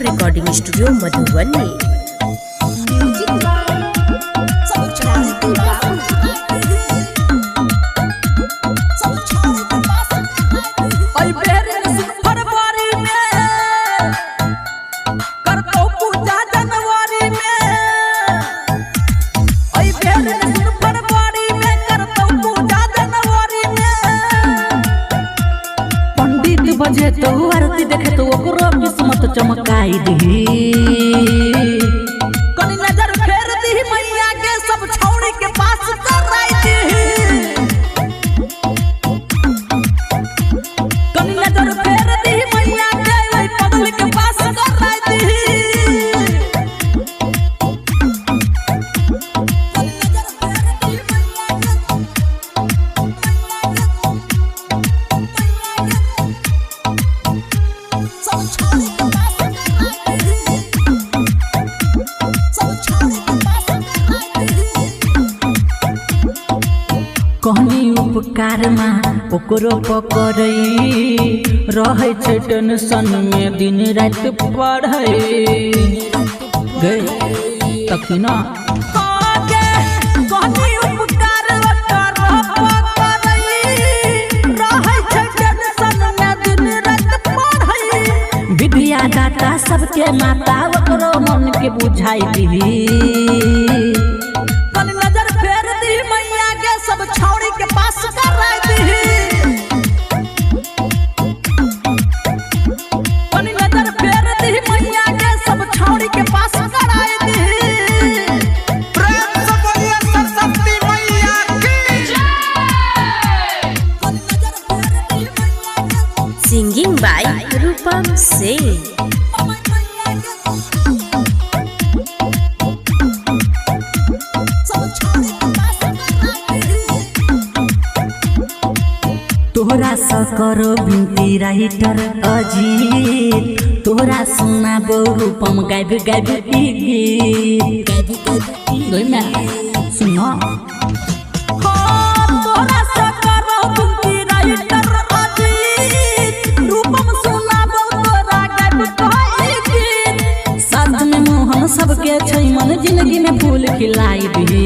Recording studio Madhubani. बजे तो आरती देखे तो ओकरो किस्मत चमकाई दी। कनी नजर फेर दी मैया के सब छौड़ी के पास कराई दी। कनी नजर फेर दी मैया के ओई पगल के पास कराई दी। कहनी उपकार माँ ओकरो पकड़ई रहे छे टेंशन में दिन रात पढ़ई गए तखना विद्या दाता सबके माता ओकरो मन के बुझाई दी। नजर फेर दी मैया के सब छौड़ी के पास कराई दी। नजर फेर दी मैया के सब छौड़ी के पास कराई दी। प्रेम से बोलिए सरस्वती मैया की जय। सिंगिंग बाय रूपम सिंह। तोहरा सकरो बिनती राइटर अजीत तोहरा सुना रूपम गाइब गाइब गीत दोई में सुनो तोहरा सकरो बिनती राइटर अजीत रूपम सुना तोहरा गाइब गाइब गीत। साथ में मोहन सबके छै मन जिंदगी में फूल खिलाई दी।